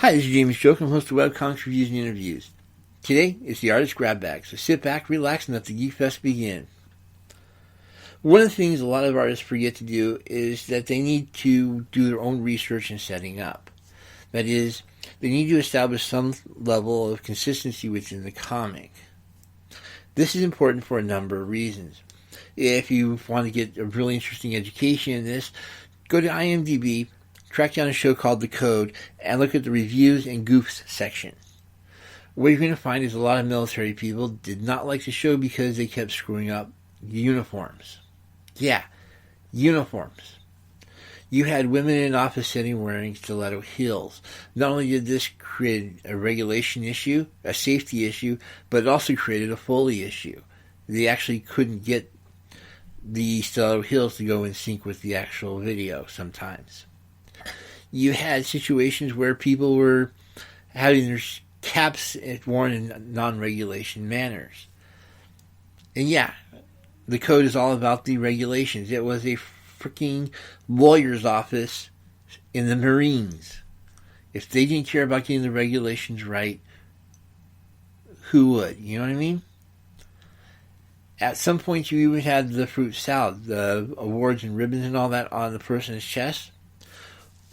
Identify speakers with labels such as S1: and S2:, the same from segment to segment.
S1: Hi, this is James Joke. I'm host of Webcomics Reviews and Interviews. Today, it's the Artist Grab Bag, so sit back, relax, and let the Geek Fest begin. One of the things a lot of artists forget to do is that they need to do their own research and setting up. That is, they need to establish some level of consistency within the comic. This is important for a number of reasons. If you want to get a really interesting education in this, go to IMDb, track down a show called The Code, and look at the reviews and goofs section. What you're going to find is a lot of military people did not like the show because they kept screwing up uniforms. Yeah, uniforms. You had women in an office setting wearing stiletto heels. Not only did this create a regulation issue, a safety issue, but it also created a Foley issue. They actually couldn't get the stiletto heels to go in sync with the actual video sometimes. You had situations where people were having their caps worn in non-regulation manners. And yeah, the code is all about the regulations. It was a freaking lawyer's office in the Marines. If they didn't care about getting the regulations right, who would? You know what I mean? At some point, you even had the fruit salad, the awards and ribbons and all that on the person's chest.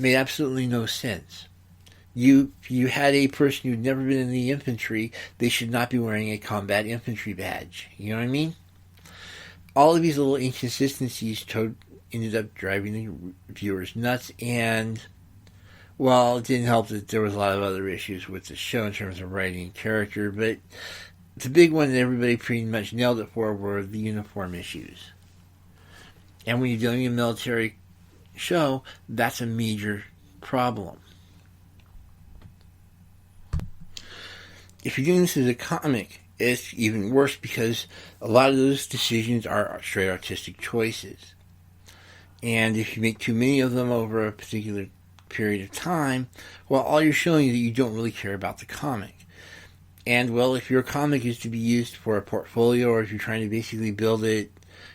S1: Made absolutely no sense. You had a person who'd never been in the infantry, they should not be wearing a combat infantry badge. You know what I mean? All of these little inconsistencies ended up driving the viewers nuts, and, well, it didn't help that there was a lot of other issues with the show in terms of writing and character, but the big one that everybody pretty much nailed it for were the uniform issues. And when you're dealing with a military show, that's a major problem. If you're doing this as a comic, it's even worse because a lot of those decisions are straight artistic choices. And if you make too many of them over a particular period of time, well, all you're showing is that you don't really care about the comic. And, well, if your comic is to be used for a portfolio, or if you're trying to basically build it,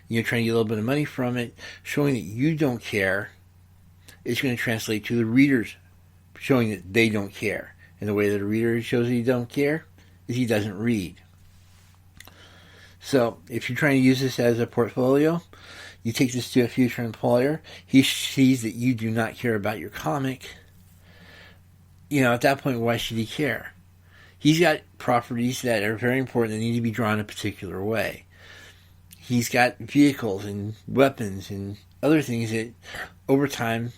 S1: you're trying to get a little bit of money from it, showing that you don't care is going to translate to the readers showing that they don't care. And the way that a reader shows that he don't care is he doesn't read. So, if you're trying to use this as a portfolio, you take this to a future employer, he sees that you do not care about your comic. At that point, why should he care? He's got properties that are very important that need to be drawn a particular way. He's got vehicles and weapons and other things that, over time,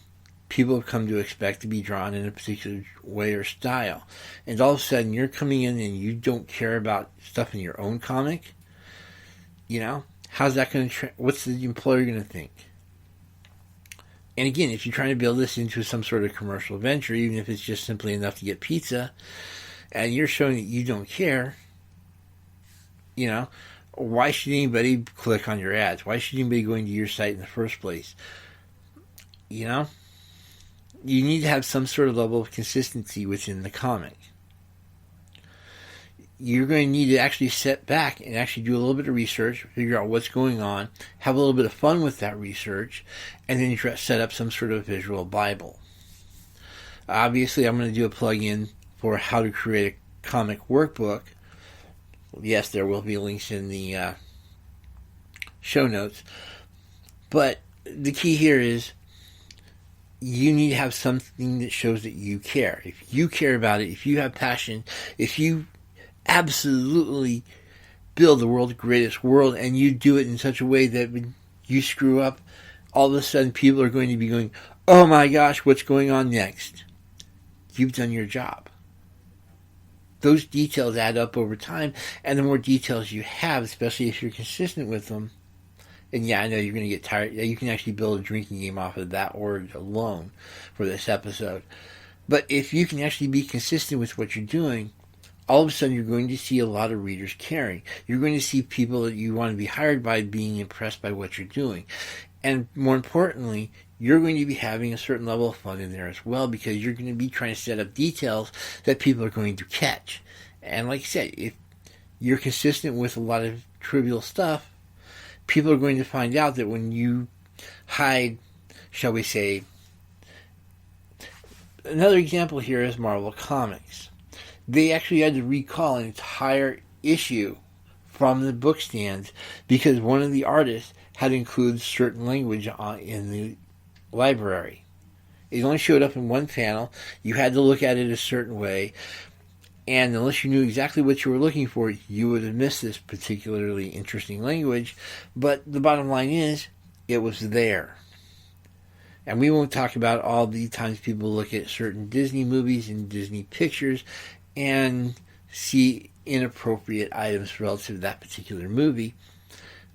S1: people have come to expect to be drawn in a particular way or style. And all of a sudden, you're coming in and you don't care about stuff in your own comic. How's that going to... what's the employer going to think? And again, if you're trying to build this into some sort of commercial venture, even if it's just simply enough to get pizza, and you're showing that you don't care, why should anybody click on your ads? Why should anybody go into your site in the first place? You need to have some sort of level of consistency within the comic. You're going to need to actually sit back and actually do a little bit of research, figure out what's going on, have a little bit of fun with that research, and then you try to set up some sort of visual Bible. Obviously, I'm going to do a plug-in for how to create a comic workbook. Yes, there will be links in the show notes. But the key here is you need to have something that shows that you care. If you care about it, if you have passion, if you absolutely build the world's greatest world and you do it in such a way that when you screw up, all of a sudden people are going to be going, oh my gosh, what's going on next? You've done your job. Those details add up over time, and the more details you have, especially if you're consistent with them, and yeah, I know you're going to get tired. You can actually build a drinking game off of that word alone for this episode. But if you can actually be consistent with what you're doing, all of a sudden you're going to see a lot of readers caring. You're going to see people that you want to be hired by being impressed by what you're doing. And more importantly, you're going to be having a certain level of fun in there as well, because you're going to be trying to set up details that people are going to catch. And like I said, if you're consistent with a lot of trivial stuff, people are going to find out that when you hide, shall we say, Another example here is Marvel Comics. They actually had to recall an entire issue from the book stands because one of the artists had included certain language in the library. It only showed up in one panel. You had to look at it a certain way. And unless you knew exactly what you were looking for, you would have missed this particularly interesting language. But the bottom line is, it was there. And we won't talk about all the times people look at certain Disney movies and Disney pictures and see inappropriate items relative to that particular movie.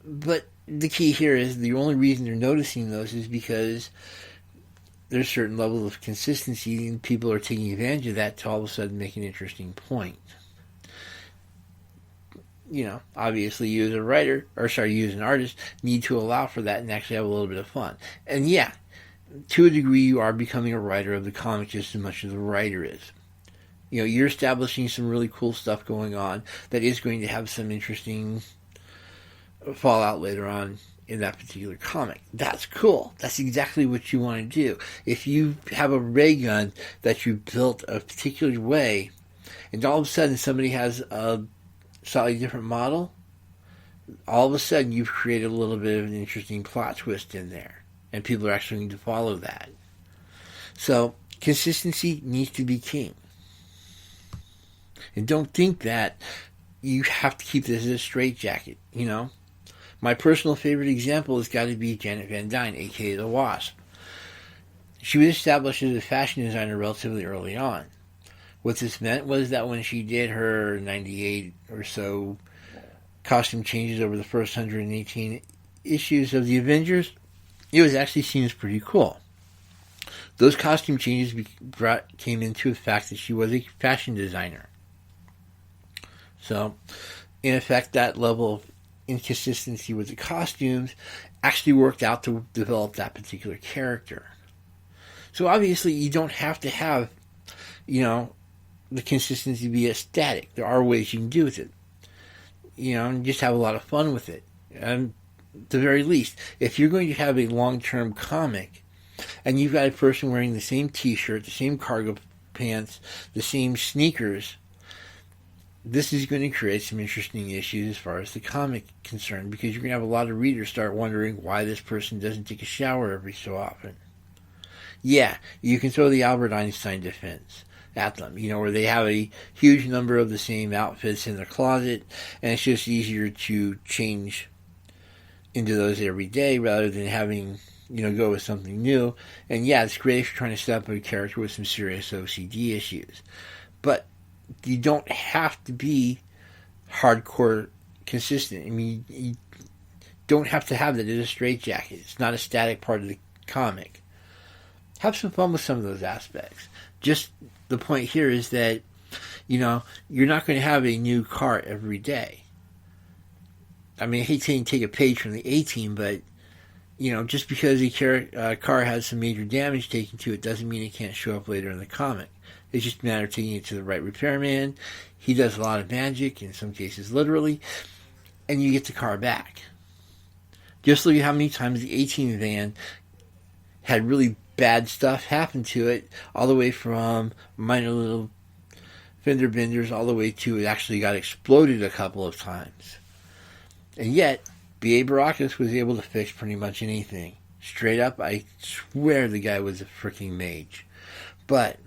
S1: But the key here is the only reason they're noticing those is because there's a certain level of consistency and people are taking advantage of that to all of a sudden make an interesting point. Obviously you as a writer, you as an artist, need to allow for that and actually have a little bit of fun. And yeah, to a degree you are becoming a writer of the comic just as much as the writer is. You're establishing some really cool stuff going on that is going to have some interesting fallout later on in that particular comic. That's cool. That's exactly what you want to do. If you have a ray gun that you built a particular way, and all of a sudden somebody has a slightly different model, all of a sudden you've created a little bit of an interesting plot twist in there, and people are actually going to follow that. So consistency needs to be king. And don't think that you have to keep this as a straitjacket, My personal favorite example has got to be Janet Van Dyne, a.k.a. the Wasp. She was established as a fashion designer relatively early on. What this meant was that when she did her 98 or so costume changes over the first 118 issues of the Avengers, it was actually seen as pretty cool. Those costume changes came into the fact that she was a fashion designer. So, in effect, that level of inconsistency with the costumes actually worked out to develop that particular character. So obviously you don't have to have, the consistency be static. There are ways you can do with it. And just have a lot of fun with it. And at the very least, if you're going to have a long-term comic and you've got a person wearing the same t-shirt, the same cargo pants, the same sneakers, this is going to create some interesting issues as far as the comic concerned, because you're going to have a lot of readers start wondering why this person doesn't take a shower every so often. Yeah, you can throw the Albert Einstein defense at them, where they have a huge number of the same outfits in their closet, and it's just easier to change into those every day rather than having, go with something new. And yeah, it's great if you're trying to set up a character with some serious OCD issues. But you don't have to be hardcore consistent. You don't have to have that as a straitjacket. It's not a static part of the comic. Have some fun with some of those aspects. Just the point here is that, you're not going to have a new car every day. I hate saying take a page from the A-Team, but, just because a car has some major damage taken to it doesn't mean it can't show up later in the comic. It's just a matter of taking it to the right repairman. He does a lot of magic, in some cases literally, and you get the car back. Just look at how many times the 18 van had really bad stuff happen to it, all the way from minor little fender benders all the way to it actually got exploded a couple of times. And yet, B.A. Baracus was able to fix pretty much anything. Straight up, I swear the guy was a freaking mage. But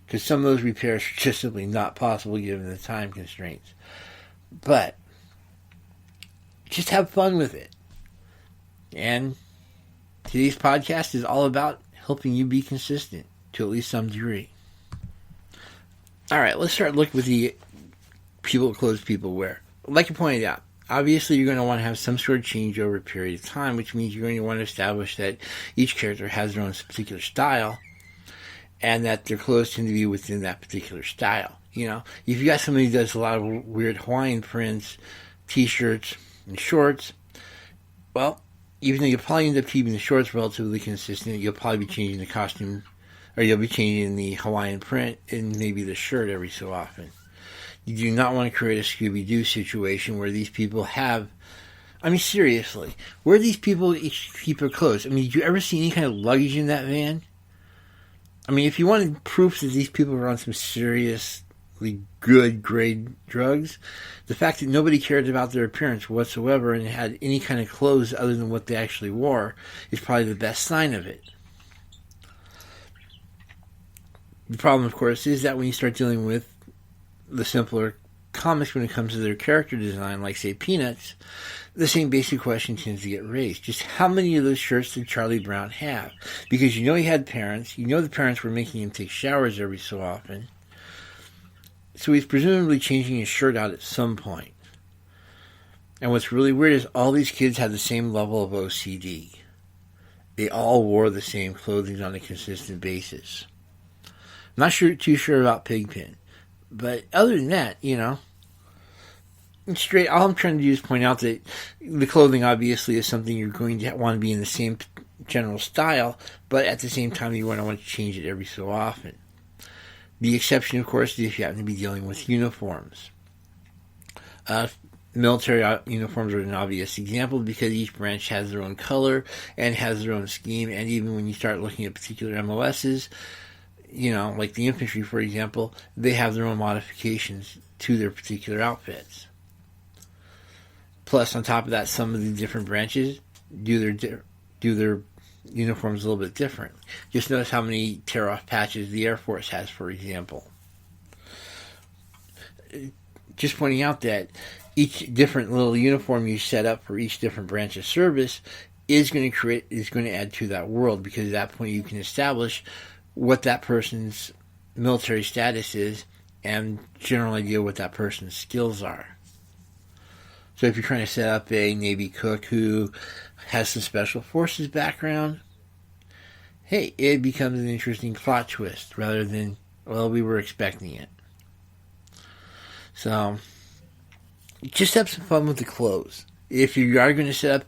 S1: because some of those repairs are just simply not possible given the time constraints. But just have fun with it. And today's podcast is all about helping you be consistent to at least some degree. All right, let's start looking with the clothes people wear. Like you pointed out, obviously you're going to want to have some sort of change over a period of time, which means you're going to want to establish that each character has their own particular style, and that their clothes tend to be within that particular style. If you got somebody who does a lot of weird Hawaiian prints, t-shirts, and shorts, well, even though you'll probably end up keeping the shorts relatively consistent, you'll probably be changing the costume, or you'll be changing the Hawaiian print and maybe the shirt every so often. You do not want to create a Scooby-Doo situation where these people have, seriously, where these people keep their clothes? Did you ever see any kind of luggage in that van? I mean, if you wanted proof that these people were on some seriously good grade drugs, the fact that nobody cared about their appearance whatsoever and had any kind of clothes other than what they actually wore is probably the best sign of it. The problem, of course, is that when you start dealing with the simpler comics when it comes to their character design, like, say, Peanuts, the same basic question tends to get raised. Just how many of those shirts did Charlie Brown have? Because you know he had parents. You know the parents were making him take showers every so often. So he's presumably changing his shirt out at some point. And what's really weird is all these kids had the same level of OCD. They all wore the same clothing on a consistent basis. I'm not too sure about Pigpen. But other than that, you know, straight, all I'm trying to do is point out that the clothing obviously is something you're going to want to be in the same general style, but at the same time you want to change it every so often. The exception, of course, is if you happen to be dealing with uniforms. Military uniforms are an obvious example because each branch has their own color and has their own scheme, and even when you start looking at particular MOSs, you know, like the infantry, for example, they have their own modifications to their particular outfits. Plus, on top of that, some of the different branches do their uniforms a little bit different. Just notice how many tear-off patches the Air Force has, for example. Just pointing out that each different little uniform you set up for each different branch of service is going to add to that world, because at that point you can establish what that person's military status is and general idea what that person's skills are. So if you're trying to set up a Navy cook who has some special forces background, hey, it becomes an interesting plot twist rather than, well, we were expecting it. So just have some fun with the clothes. If you are going to set up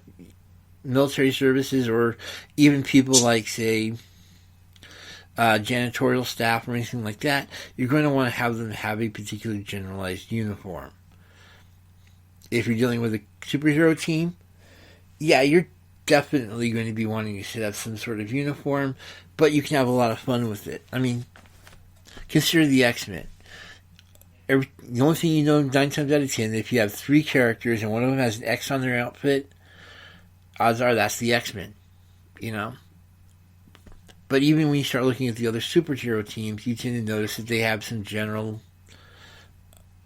S1: military services, or even people like, say, janitorial staff or anything like that, you're going to want to have them have a particular generalized uniform. If you're dealing with a superhero team, yeah, you're definitely going to be wanting to set up some sort of uniform, but you can have a lot of fun with it. I mean, consider the X-Men. The only thing you know 9 times out of 10, if you have 3 characters and one of them has an X on their outfit, odds are that's the X-Men, you know? But even when you start looking at the other superhero teams, you tend to notice that they have some general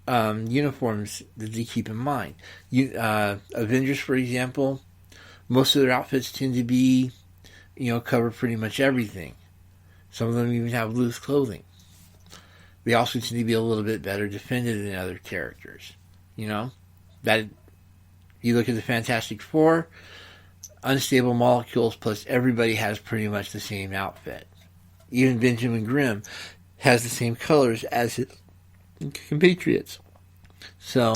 S1: uniforms that they keep in mind. Avengers, for example, most of their outfits tend to be, you know, cover pretty much everything. Some of them even have loose clothing. They also tend to be a little bit better defended than other characters. You know, that you look at the Fantastic Four, unstable molecules, plus everybody has pretty much the same outfit. Even Benjamin Grimm has the same colors as his compatriots. So,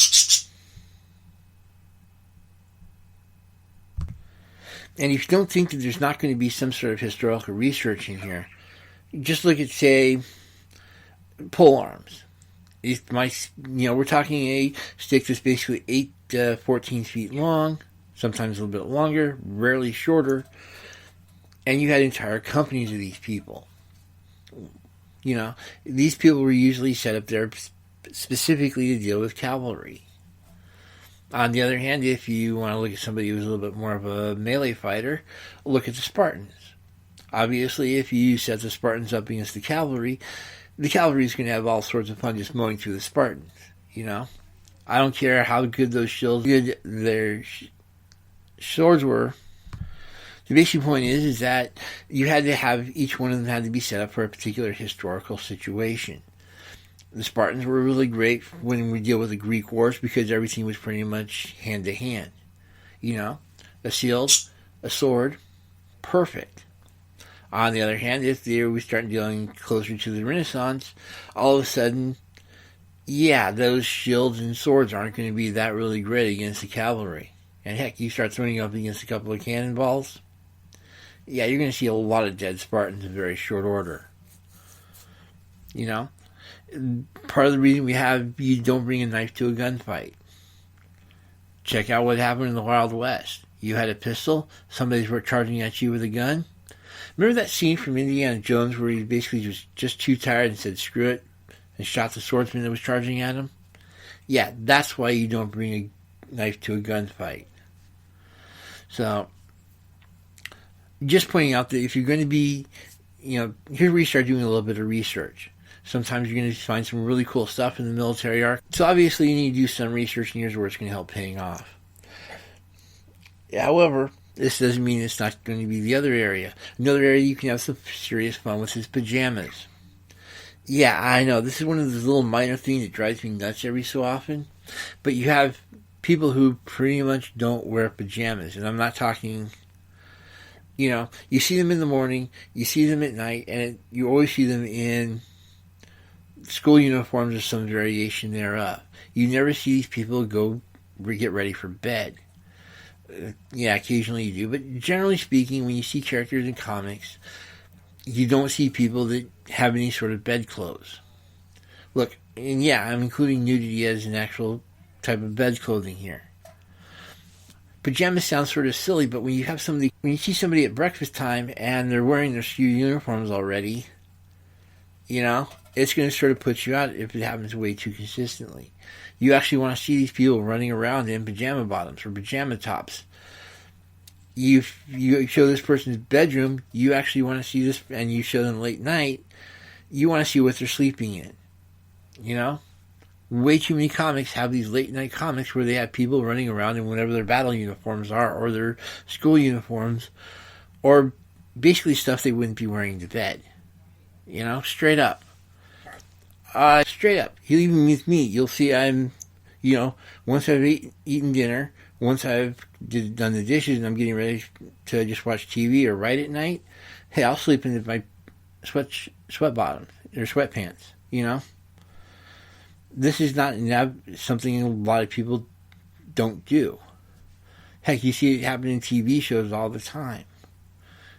S1: and if you don't think that there's not going to be some sort of historical research in here, just look at, say, pole arms. We're talking a stick that's basically 8 to 14 feet long, sometimes a little bit longer, rarely shorter, and you had entire companies of these people. You know, these people were usually set up there specifically to deal with cavalry. On the other hand, if you want to look at somebody who's a little bit more of a melee fighter, look at the Spartans. Obviously, if you set the Spartans up against the cavalry is going to have all sorts of fun just mowing through the Spartans, you know? I don't care how good their swords were. The basic point is that you had to have, each one of them had to be set up for a particular historical situation. The Spartans were really great when we deal with the Greek wars because everything was pretty much hand to hand. You know, a shield, a sword, perfect. On the other hand, if we start dealing closer to the Renaissance, all of a sudden, yeah, those shields and swords aren't going to be that really great against the cavalry. And heck, you start throwing up against a couple of cannonballs, yeah, you're going to see a lot of dead Spartans in very short order. You know? Part of the reason you don't bring a knife to a gunfight. Check out what happened in the Wild West. You had a pistol, somebody's charging at you with a gun. Remember that scene from Indiana Jones where he basically was just too tired and said, screw it, and shot the swordsman that was charging at him? Yeah, that's why you don't bring a knife to a gunfight. So, just pointing out that if you're going to be, here's where you start doing a little bit of research. Sometimes you're going to find some really cool stuff in the military arc. So obviously you need to do some research, and here's where it's going to help paying off. However, this doesn't mean it's not going to be the other area. Another area you can have some serious fun with is pajamas. Yeah, I know, this is one of those little minor things that drives me nuts every so often. But you have people who pretty much don't wear pajamas. And I'm not talking, you see them in the morning, you see them at night, and you always see them in school uniforms or some variation thereof. You never see these people go get ready for bed. Yeah, occasionally you do, but generally speaking, when you see characters in comics, you don't see people that have any sort of bed clothes. Look, and yeah, I'm including nudity as an actual type of bed clothing here. Pajamas sound sort of silly, but when you see somebody at breakfast time and they're wearing their school uniforms already, it's going to sort of put you out if it happens way too consistently. You actually want to see these people running around in pajama bottoms or pajama tops. You show this person's bedroom, you actually want to see this, and you show them late night, you want to see what they're sleeping in. Way too many comics have these late night comics where they have people running around in whatever their battle uniforms are, or their school uniforms, or basically stuff they wouldn't be wearing to bed. Straight up. Straight up. Even with me, you'll see I'm, once I've eaten dinner, once I've done the dishes and I'm getting ready to just watch TV or write at night, hey, I'll sleep in my sweat bottoms or sweatpants, This is not something a lot of people don't do. Heck, you see it happen in TV shows all the time.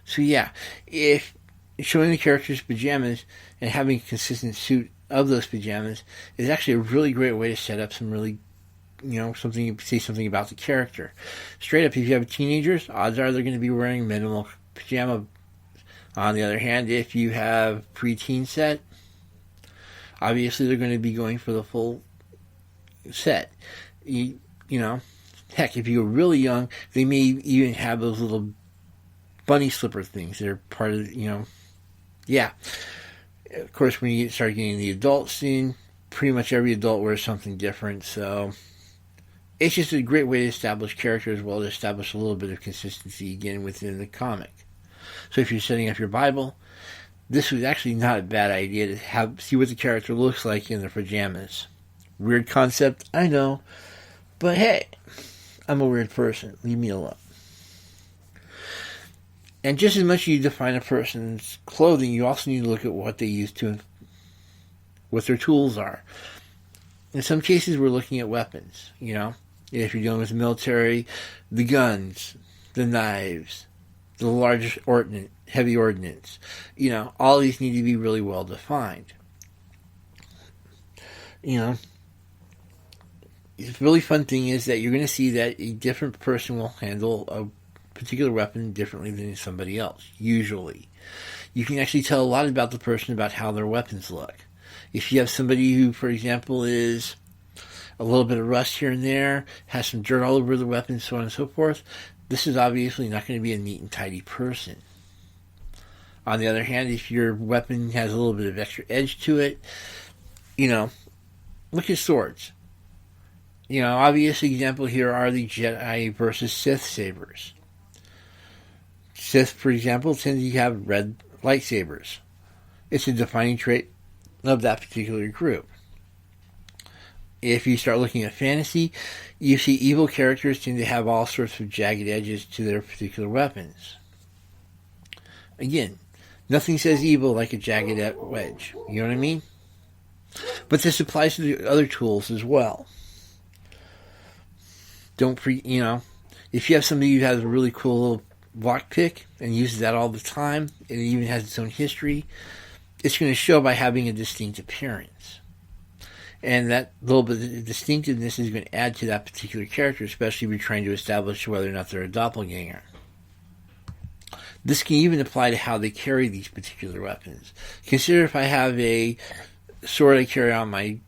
S1: So yeah, if showing the characters pajamas and having a consistent suit of those pajamas is actually a really great way to set up some really, say something about the character. Straight up, if you have teenagers, odds are they're going to be wearing minimal pajama. On the other hand, if you have preteen set, obviously they're going to be going for the full set. Heck, if you're really young, they may even have those little bunny slipper things. They're part of, yeah. Of course, when you start getting the adult scene, pretty much every adult wears something different, so it's just a great way to establish character as well as establish a little bit of consistency again within the comic. So if you're setting up your Bible, this was actually not a bad idea to see what the character looks like in their pajamas. Weird concept, I know, but hey, I'm a weird person. Leave me alone. And just as much as you define a person's clothing, you also need to look at what they use what their tools are. In some cases, we're looking at weapons, If you're dealing with the military, the guns, the knives, the large heavy ordnance, all these need to be really well defined. The really fun thing is that you're going to see that a different person will handle a particular weapon differently than somebody else, usually. You can actually tell a lot about the person about how their weapons look. If you have somebody who, for example, is a little bit of rust here and there, has some dirt all over the weapon, so on and so forth, this is obviously not going to be a neat and tidy person. On the other hand, if your weapon has a little bit of extra edge to it, look at swords. Obvious example here are the Jedi versus Sith sabers. Sith, for example, tend to have red lightsabers. It's a defining trait of that particular group. If you start looking at fantasy, you see evil characters tend to have all sorts of jagged edges to their particular weapons. Again, nothing says evil like a jagged wedge. You know what I mean? But this applies to the other tools as well. If you have somebody who has a really cool little lockpick and uses that all the time, and it even has its own history, it's going to show by having a distinct appearance. And that little bit of distinctiveness is going to add to that particular character, especially if you're trying to establish whether or not they're a doppelganger. This can even apply to how they carry these particular weapons. Consider if I have a sword I carry on my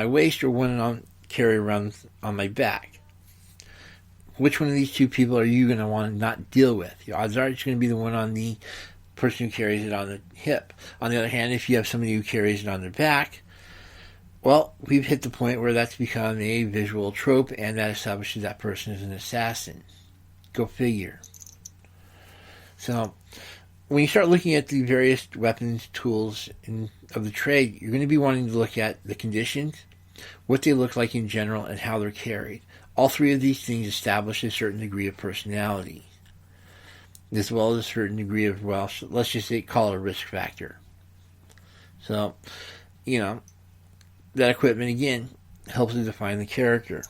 S1: waist, or one on carry around on my back. Which one of these two people are you going to want to not deal with? The odds are it's going to be the one on the person who carries it on the hip. On the other hand, if you have somebody who carries it on their back, well, we've hit the point where that's become a visual trope, and that establishes that person as an assassin. Go figure. So, when you start looking at the various weapons, tools of the trade, you're going to be wanting to look at the conditions, what they look like in general, and how they're carried. All three of these things establish a certain degree of personality, as well as a certain degree of, well, let's just say, call it a risk factor. So, that equipment, again, helps to define the character.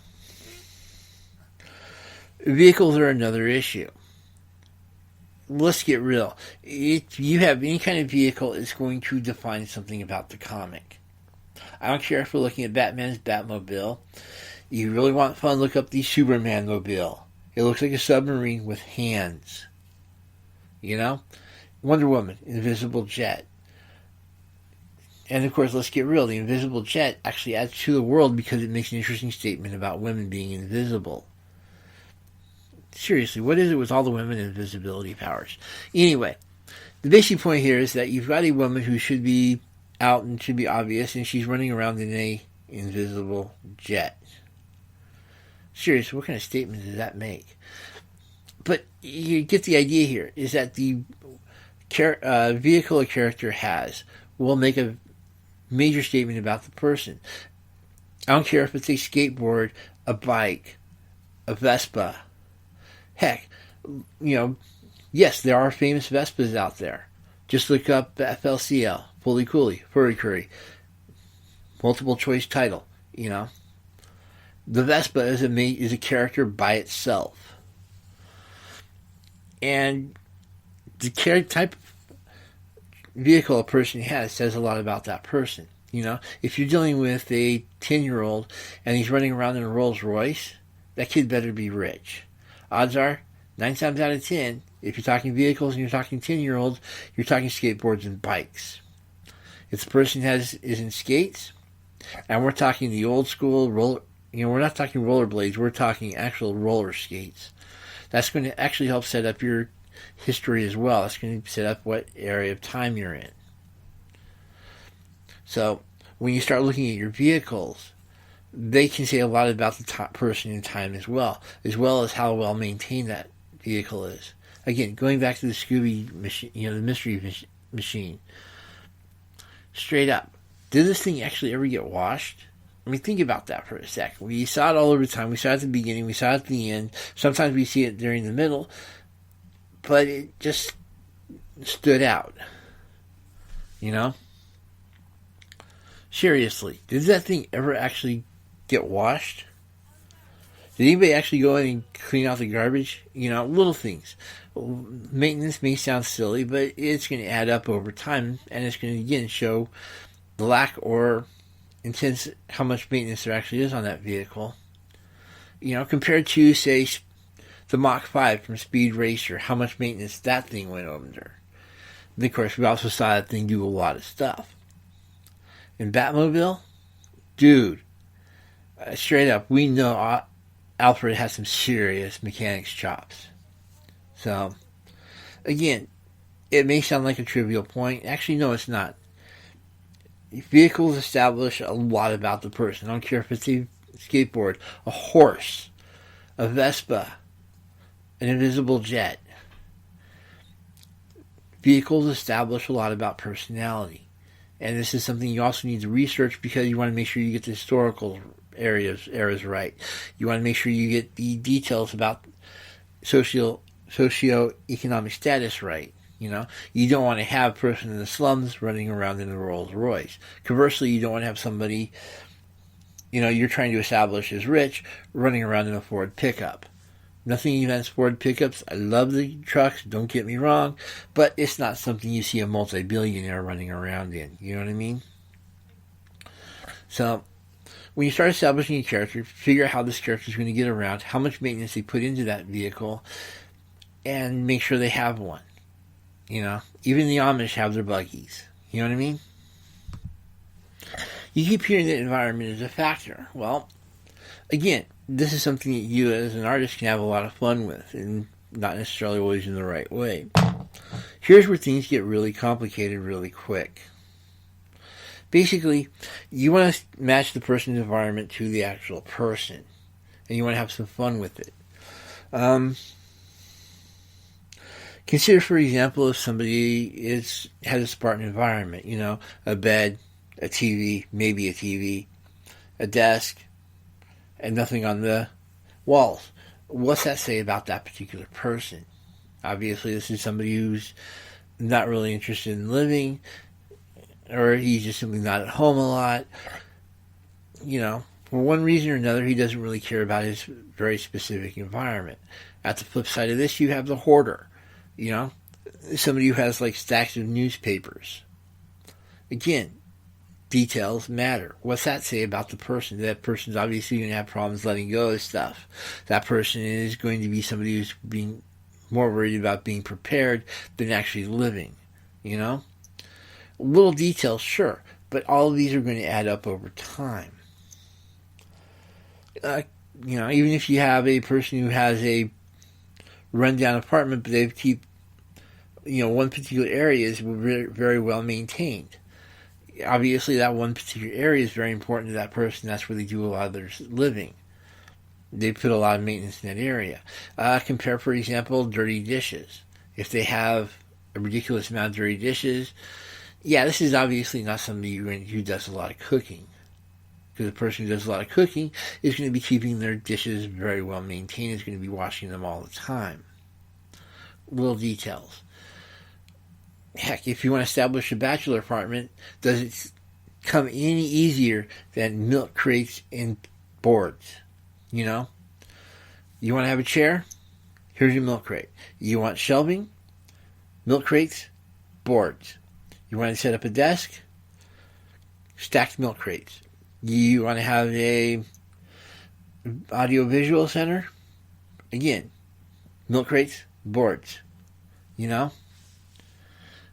S1: Vehicles are another issue. Let's get real. If you have any kind of vehicle, it's going to define something about the comic. I don't care if we're looking at Batman's Batmobile. You really want fun, look up the Superman mobile. It looks like a submarine with hands. Wonder Woman, invisible jet. And of course, let's get real. The invisible jet actually adds to the world because it makes an interesting statement about women being invisible. Seriously, what is it with all the women invisibility powers? Anyway, the basic point here is that you've got a woman who should be out and should be obvious, and she's running around in a invisible jet. Seriously, what kind of statement does that make? But you get the idea here, is that the vehicle a character has will make a major statement about the person. I don't care if it's a skateboard, a bike, a Vespa. Heck, yes, there are famous Vespas out there. Just look up FLCL, Fully Cooley, Furry Curry, multiple choice title, The Vespa is a character by itself. And the type of vehicle a person has says a lot about that person. If you're dealing with a 10-year-old and he's running around in a Rolls Royce, that kid better be rich. Odds are, 9 times out of 10, if you're talking vehicles and you're talking 10-year-olds, you're talking skateboards and bikes. If the person is in skates, and we're talking the old school roller, we're not talking rollerblades, we're talking actual roller skates. That's going to actually help set up your history as well. That's going to set up what area of time you're in. So, when you start looking at your vehicles, they can say a lot about the person in time as well as how well maintained that vehicle is. Again, going back to the Scooby machine, the mystery machine. Straight up, did this thing actually ever get washed? I mean, think about that for a sec. We saw it all over time. We saw it at the beginning. We saw it at the end. Sometimes we see it during the middle. But it just stood out. Seriously, did that thing ever actually get washed? Did anybody actually go in and clean out the garbage? Little things. Maintenance may sound silly, but it's going to add up over time, and it's going to, again, show the lack or intense how much maintenance there actually is on that vehicle. Compared to, say, the Mach 5 from Speed Racer, how much maintenance that thing went under. And of course, we also saw that thing do a lot of stuff. In Batmobile, dude, straight up, we know Alfred has some serious mechanics chops. So, again, it may sound like a trivial point. Actually, no, it's not. Vehicles establish a lot about the person. I don't care if it's a skateboard, a horse, a Vespa, an invisible jet. Vehicles establish a lot about personality. And this is something you also need to research because you want to make sure you get the historical eras right. You want to make sure you get the details about socio-economic status right. You don't want to have a person in the slums running around in a Rolls Royce. Conversely, you don't want to have somebody, you're trying to establish as rich running around in a Ford pickup. Nothing against Ford pickups. I love the trucks, don't get me wrong, but it's not something you see a multi-billionaire running around in. You know what I mean? So, when you start establishing a character, figure out how this character is going to get around, how much maintenance they put into that vehicle, and make sure they have one. Even the Amish have their buggies. You know what I mean? You keep hearing that environment is a factor. Well, again, this is something that you as an artist can have a lot of fun with, and not necessarily always in the right way. Here's where things get really complicated really quick. Basically, you want to match the person's environment to the actual person, and you want to have some fun with it. Consider, for example, if somebody has a Spartan environment, a bed, a TV, maybe a TV, a desk, and nothing on the walls. What's that say about that particular person? Obviously, this is somebody who's not really interested in living, or he's just simply not at home a lot. For one reason or another, he doesn't really care about his very specific environment. At the flip side of this, you have the hoarder. Somebody who has like stacks of newspapers. Again, details matter. What's that say about the person? That person's obviously going to have problems letting go of stuff. That person is going to be somebody who's being more worried about being prepared than actually living. Little details, sure, but all of these are going to add up over time. Even if you have a person who has a rundown apartment, but they keep, one particular area is very well maintained. Obviously, that one particular area is very important to that person. That's where they do a lot of their living. They put a lot of maintenance in that area. Compare, for example, dirty dishes. If they have a ridiculous amount of dirty dishes, this is obviously not somebody who does a lot of cooking. Because the person who does a lot of cooking is going to be keeping their dishes very well maintained, is going to be washing them all the time. Little details. Heck, if you want to establish a bachelor apartment, does it come any easier than milk crates and boards? You want to have a chair? Here's your milk crate. You want shelving? Milk crates, boards. You want to set up a desk? Stacked milk crates. You want to have a audio-visual center? Again, milk crates, boards.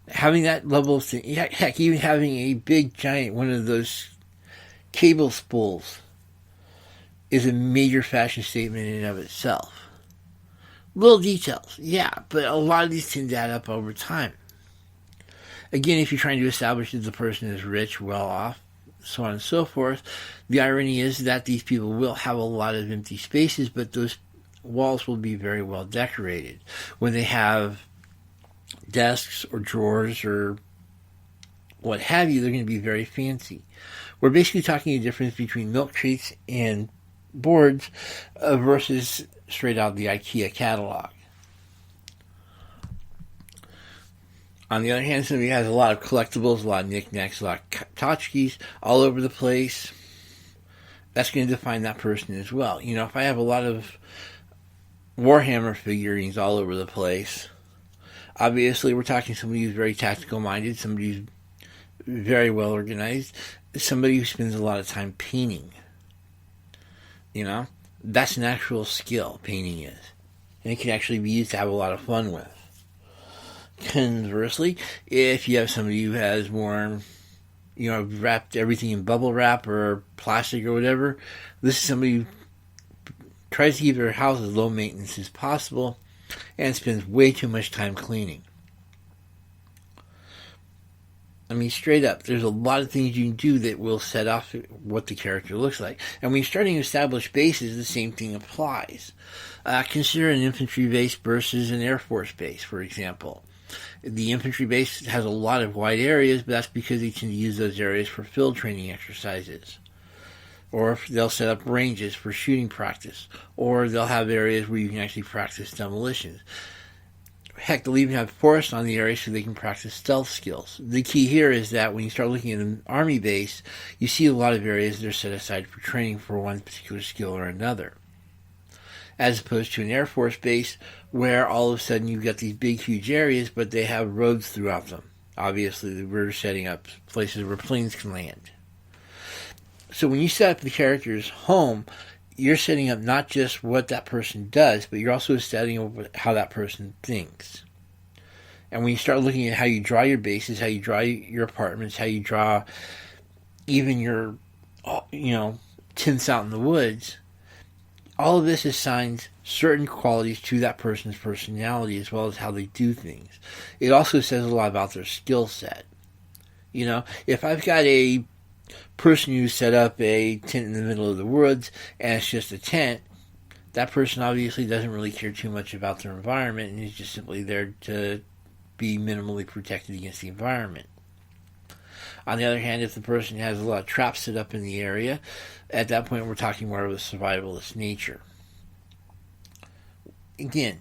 S1: Having that level of thing, heck, even having a big giant one of those cable spools is a major fashion statement in and of itself. Little details, but a lot of these tend to add up over time. Again, if you're trying to establish that the person is rich, well off, so on and so forth, the irony is that these people will have a lot of empty spaces, but those walls will be very well decorated. When they have desks or drawers or what have you, they're going to be very fancy. We're basically talking a difference between milk crates and boards versus straight out the IKEA catalog. On the other hand, somebody has a lot of collectibles, a lot of knickknacks, a lot of tchotchkes all over the place. That's going to define that person as well. If I have a lot of Warhammer figurines all over the place, obviously we're talking somebody who's very tactical minded, somebody who's very well organized, somebody who spends a lot of time painting. That's an actual skill, painting is. And it can actually be used to have a lot of fun with. Conversely, if you have somebody who has more, wrapped everything in bubble wrap or plastic or whatever, this is somebody who tries to keep their house as low maintenance as possible and spends way too much time cleaning. Straight up, there's a lot of things you can do that will set off what the character looks like. And when you're starting to establish bases, the same thing applies. Consider an infantry base versus an Air Force base, for example. The infantry base has a lot of wide areas, but that's because they tend to use those areas for field training exercises. Or they'll set up ranges for shooting practice. Or they'll have areas where you can actually practice demolitions. Heck, they'll even have forests on the area so they can practice stealth skills. The key here is that when you start looking at an army base, you see a lot of areas that are set aside for training for one particular skill or another. As opposed to an Air Force base where all of a sudden you've got these big, huge areas, but they have roads throughout them. Obviously, we're setting up places where planes can land. So when you set up the character's home, you're setting up not just what that person does, but you're also setting up how that person thinks. And when you start looking at how you draw your bases, how you draw your apartments, how you draw even your, tents out in the woods, all of this assigns certain qualities to that person's personality as well as how they do things. It also says a lot about their skill set. If I've got a person who set up a tent in the middle of the woods and it's just a tent, that person obviously doesn't really care too much about their environment and is just simply there to be minimally protected against the environment. On the other hand, if the person has a lot of traps set up in the area, at that point we're talking more of a survivalist nature. Again,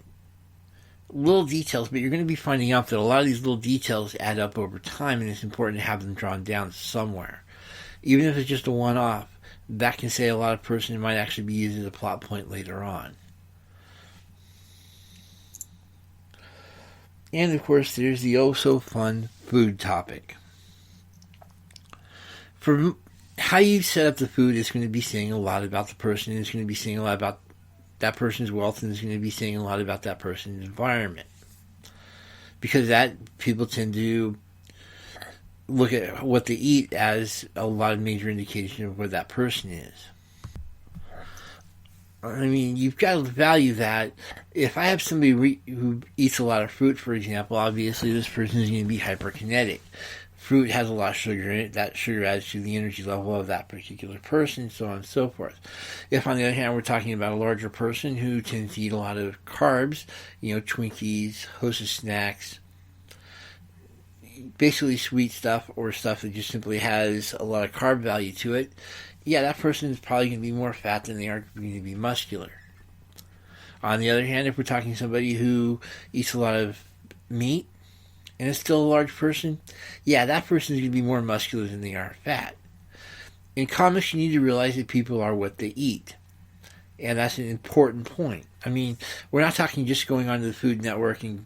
S1: little details, but you're going to be finding out that a lot of these little details add up over time, and it's important to have them drawn down somewhere. Even if it's just a one-off, that can say a lot of person might actually be used as a plot point later on. And of course, there's the oh-so-fun food topic. For how you set up the food is going to be saying a lot about the person, and it's going to be saying a lot about that person's wealth, and it's going to be saying a lot about that person's environment. Because that people tend to look at what they eat as a lot of major indication of where that person is. I mean, you've got to value that. If I have somebody who eats a lot of fruit, for example, obviously this person is going to be hyperkinetic. Fruit has a lot of sugar in it. That sugar adds to the energy level of that particular person, so on and so forth. If, on the other hand, we're talking about a larger person who tends to eat a lot of carbs, Twinkies, Hostess snacks, basically sweet stuff or stuff that just simply has a lot of carb value to it, that person is probably going to be more fat than they are going to be muscular. On the other hand, if we're talking somebody who eats a lot of meat, and is still a large person, that person is going to be more muscular than they are fat. In comics, you need to realize that people are what they eat. And that's an important point. I mean, we're not talking just going onto the Food Network and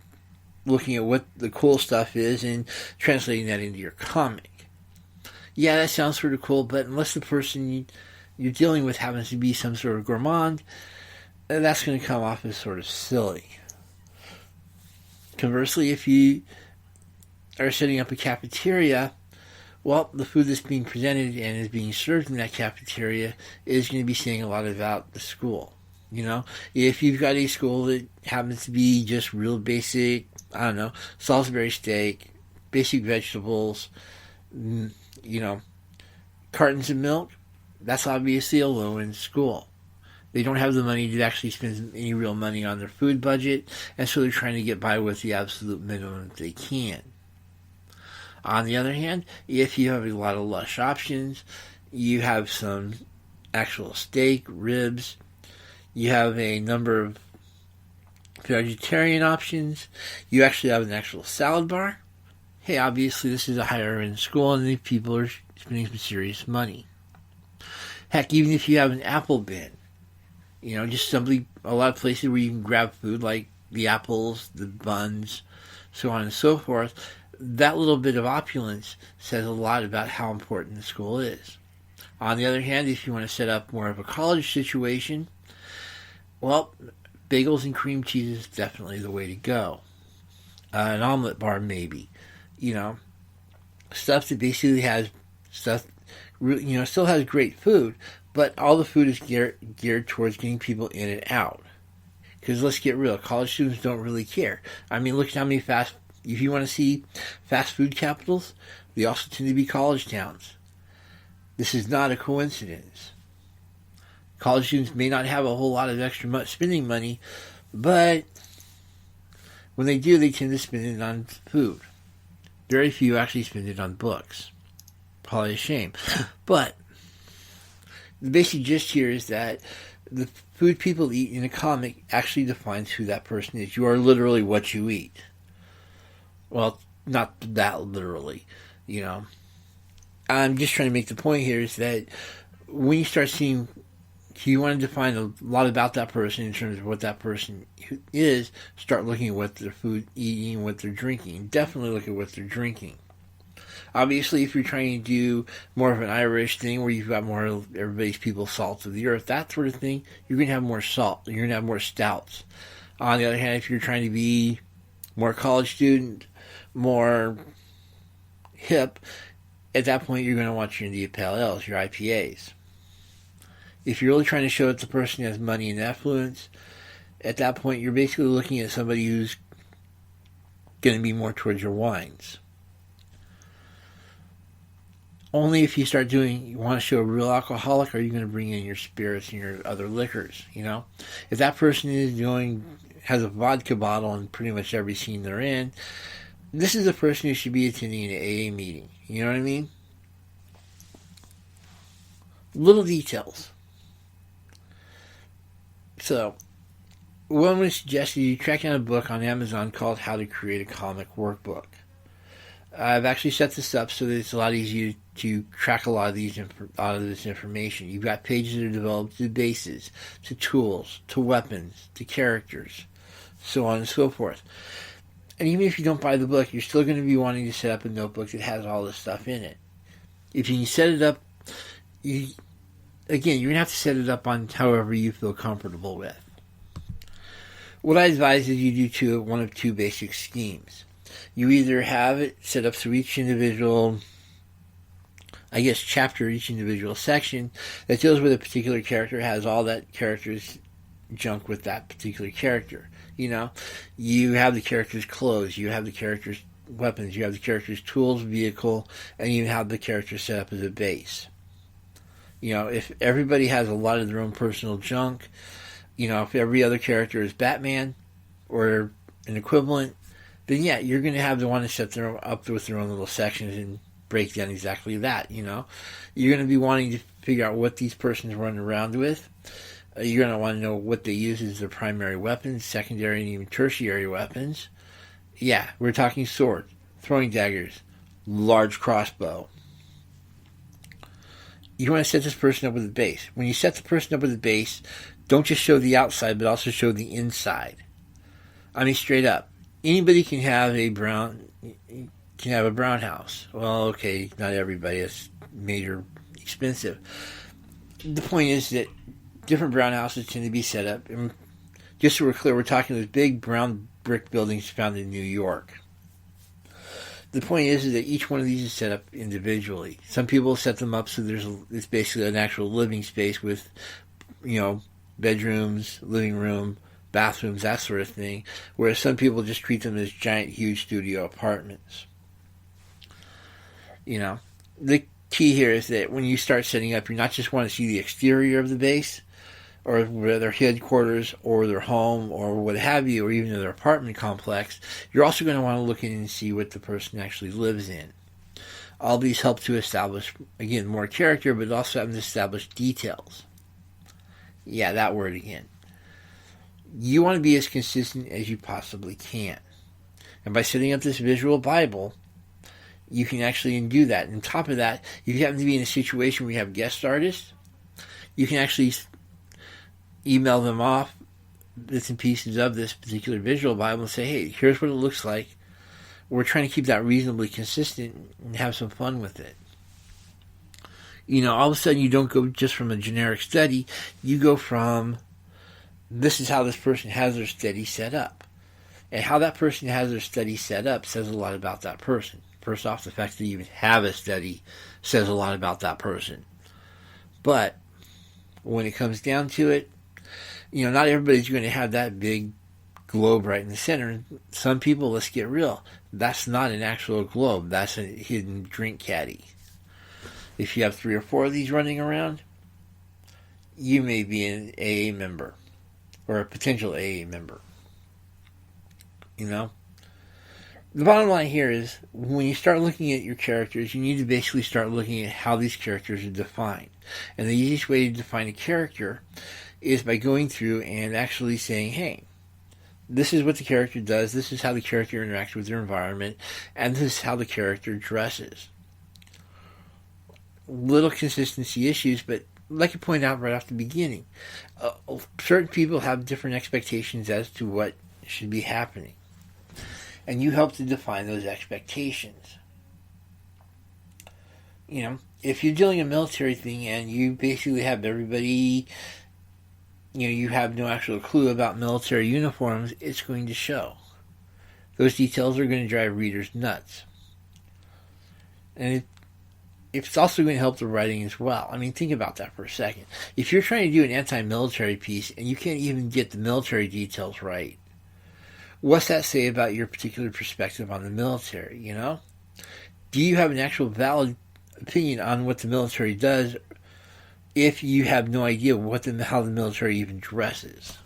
S1: looking at what the cool stuff is and translating that into your comic. That sounds sort of cool, but unless the person you're dealing with happens to be some sort of gourmand, that's going to come off as sort of silly. Conversely, if you are setting up a cafeteria, the food that's being presented and is being served in that cafeteria is going to be saying a lot about the school. If you've got a school that happens to be just real basic, Salisbury steak, basic vegetables, cartons of milk, that's obviously a low-end school. They don't have the money to actually spend any real money on their food budget, and so they're trying to get by with the absolute minimum that they can. On the other hand, if you have a lot of lush options, you have some actual steak, ribs, you have a number of vegetarian options, you actually have an actual salad bar, obviously this is a higher end school and these people are spending some serious money. Heck, even if you have an apple bin, just simply a lot of places where you can grab food like the apples, the buns, so on and so forth, that little bit of opulence says a lot about how important the school is. On the other hand, if you want to set up more of a college situation, bagels and cream cheese is definitely the way to go. An omelet bar, maybe. Stuff that basically has stuff, still has great food, but all the food is geared towards getting people in and out. Because let's get real, college students don't really care. I mean, look at how many if you want to see fast food capitals, they also tend to be college towns. This is not a coincidence. College students may not have a whole lot of extra spending money, but when they do, they tend to spend it on food. Very few actually spend it on books. Probably a shame. But the basic gist here is that the food people eat in a comic actually defines who that person is. You are literally what you eat. Well, not that literally, I'm just trying to make the point here is that when you start seeing, you want to define a lot about that person in terms of what that person is, start looking at what they're eating, what they're drinking. Definitely look at what they're drinking. Obviously, if you're trying to do more of an Irish thing where you've got more of everybody's people salts of the earth, that sort of thing, you're going to have more salt. You're going to have more stouts. On the other hand, if you're trying to be more college student, more hip, at that point you're going to want your India Pale Ales, your IPAs. If you're really trying to show that the person has money and affluence, at that point you're basically looking at somebody who's going to be more towards your wines. Only if you want to show a real alcoholic, are you going to bring in your spirits and your other liquors, you know? If that person has a vodka bottle in pretty much every scene they're in, this is a person who should be attending an AA meeting. You know what I mean? Little details. So, what I'm going to suggest is you track down a book on Amazon called How to Create a Comic Workbook. I've actually set this up so that it's a lot easier to track a lot of this information. You've got pages that are developed to bases, to tools, to weapons, to characters, so on and so forth. And even if you don't buy the book, you're still going to be wanting to set up a notebook that has all this stuff in it. If you can set it up, you're going to have to set it up on however you feel comfortable with. What I advise is you do one of two basic schemes. You either have it set up through each individual, chapter, each individual section that deals with a particular character, has all that character's junk with that particular character. You know, you have the character's clothes, you have the character's weapons, you have the character's tools, vehicle, and you have the character set up as a base. You know, if everybody has a lot of their own personal junk, you know, if every other character is Batman or an equivalent, then yeah, you're going to have to want to set them up with their own little sections and break down exactly that, you know. You're going to be wanting to figure out what these persons run around with. You're going to want to know what they use as their primary weapons, secondary, and even tertiary weapons. Yeah, we're talking sword, throwing daggers, large crossbow. You want to set this person up with a base. When you set the person up with a base, don't just show the outside, but also show the inside. I mean, straight up. Anybody can have a brown house. Well, okay, not everybody. It's major expensive. The point is that different brown houses tend to be set up. And just so we're clear, we're talking those big brown brick buildings found in New York. The point is that each one of these is set up individually. Some people set them up so it's basically an actual living space with, you know, bedrooms, living room, bathrooms, that sort of thing, whereas some people just treat them as giant, huge studio apartments. You know, the key here is that when you start setting up, you not just want to see the exterior of the base, or their headquarters, or their home, or what have you, or even their apartment complex. You're also going to want to look in and see what the person actually lives in. All these help to establish, again, more character, but also have to establish details. Yeah, that word again. You want to be as consistent as you possibly can. And by setting up this visual Bible, you can actually do that. And on top of that, if you happen to be in a situation where you have guest artists, you can actually email them off bits and pieces of this particular visual Bible and say, hey, here's what it looks like. We're trying to keep that reasonably consistent and have some fun with it. You know, all of a sudden you don't go just from a generic study. You go from, this is how this person has their study set up. And how that person has their study set up says a lot about that person. First off, the fact that you even have a study says a lot about that person. But when it comes down to it, you know, not everybody's going to have that big globe right in the center. Some people, let's get real, that's not an actual globe. That's a hidden drink caddy. If you have 3 or 4 of these running around, you may be an AA member or a potential AA member. You know? The bottom line here is, when you start looking at your characters, you need to basically start looking at how these characters are defined. And the easiest way to define a character is by going through and actually saying, hey, this is what the character does, this is how the character interacts with their environment, and this is how the character dresses. Little consistency issues, but like I pointed out right off the beginning, certain people have different expectations as to what should be happening. And you help to define those expectations. If you're doing a military thing and you basically have everybody, you have no actual clue about military uniforms, it's going to show. Those details are going to drive readers nuts. And it's also going to help the writing as well. I mean, think about that for a second. If you're trying to do an anti-military piece and you can't even get the military details right, what's that say about your particular perspective on the military, Do you have an actual valid opinion on what the military does if you have no idea how the military even dresses?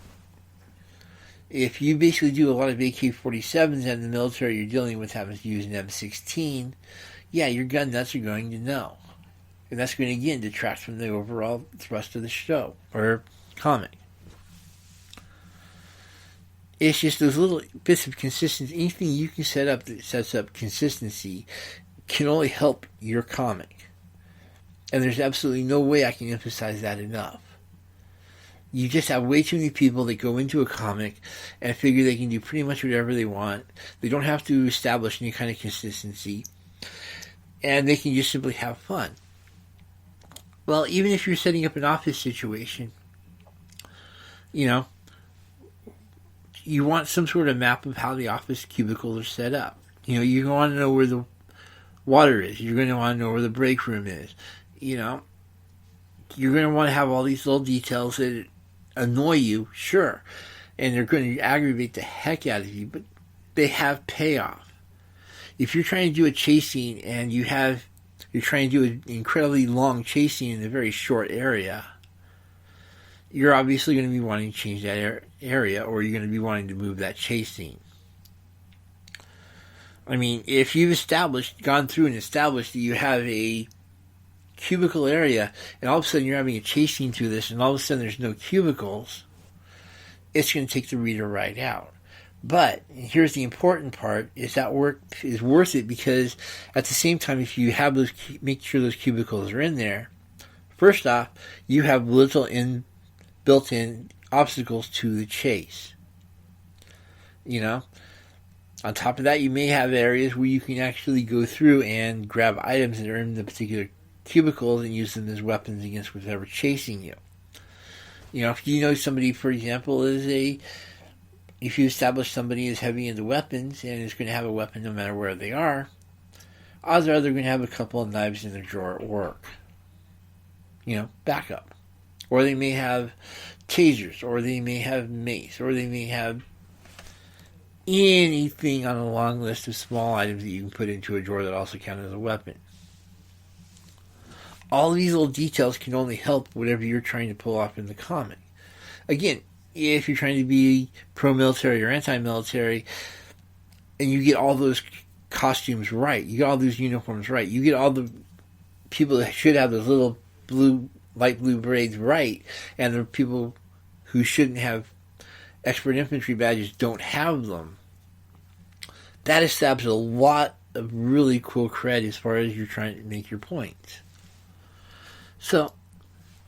S1: If you basically do a lot of AK-47s and the military you're dealing with happens to use an M16, yeah, your gun nuts are going to know. And that's going to, again, detract from the overall thrust of the show, or comic. It's just those little bits of consistency. Anything you can set up that sets up consistency can only help your comic. And there's absolutely no way I can emphasize that enough. You just have way too many people that go into a comic and figure they can do pretty much whatever they want. They don't have to establish any kind of consistency. And they can just simply have fun. Well, even if you're setting up an office situation, you want some sort of map of how the office cubicles are set up. You're going to know where the water is. You're going to want to know where the break room is. You're going to want to have all these little details that annoy you, sure. And they're going to aggravate the heck out of you, but they have payoff. If you're trying to do a chase scene and you're trying to do an incredibly long chase scene in a very short area, you're obviously going to be wanting to change that area, or you're going to be wanting to move that chase scene. I mean, if you've gone through and established that you have a cubicle area, and all of a sudden you're having a chase scene through this, and all of a sudden there's no cubicles, it's going to take the reader right out. But here's the important part: is that work is worth it, because at the same time, if you have make sure those cubicles are in there. First off, you have little built-in obstacles to the chase. On top of that, you may have areas where you can actually go through and grab items that are in the particular cubicles and use them as weapons against whatever's chasing you. If you know somebody, for example, if you establish somebody is heavy into weapons and is going to have a weapon no matter where they are, odds are they're going to have a couple of knives in their drawer at work. Backup. Or they may have tasers, or they may have mace, or they may have anything on a long list of small items that you can put into a drawer that also count as a weapon. All these little details can only help whatever you're trying to pull off in the comic. Again, if you're trying to be pro-military or anti-military, and you get all those costumes right, you get all those uniforms right, you get all the people that should have those little light blue braids right, and the people who shouldn't have expert infantry badges don't have them, that establishes a lot of really cool cred as far as you're trying to make your point. So,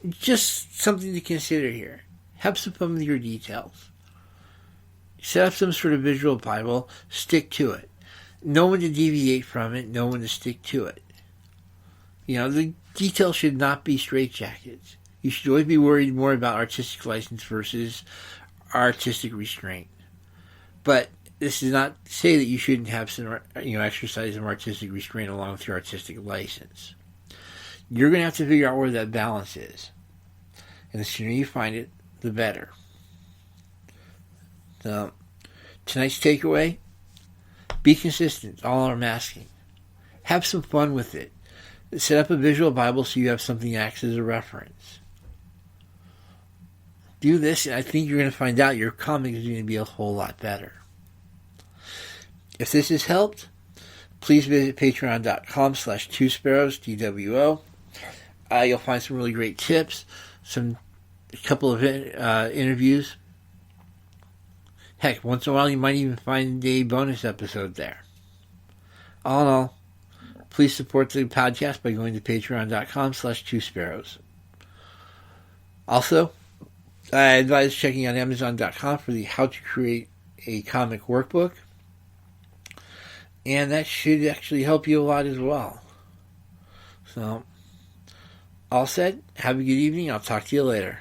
S1: just something to consider here. Have some fun with your details. Set up some sort of visual Bible. Stick to it. Know when to deviate from it. Know when to stick to it. The details should not be straitjackets. You should always be worried more about artistic license versus artistic restraint. But this does not say that you shouldn't have some, exercise some artistic restraint along with your artistic license. You're going to have to figure out where that balance is. And the sooner you find it, the better. So, tonight's takeaway: be consistent. All I'm asking. Have some fun with it. Set up a visual Bible so you have something that acts as a reference. Do this, and I think you're going to find out your comic is going to be a whole lot better. If this has helped, please visit patreon.com/twosparrows, TWO. You'll find some really great tips, a couple of interviews. Heck, once in a while you might even find a bonus episode there. All in all, please support the podcast by going to patreon.com/twosparrows. Also, I advise checking out Amazon.com for the How to Create a Comic Workbook. And that should actually help you a lot as well. So, all said, have a good evening. I'll talk to you later.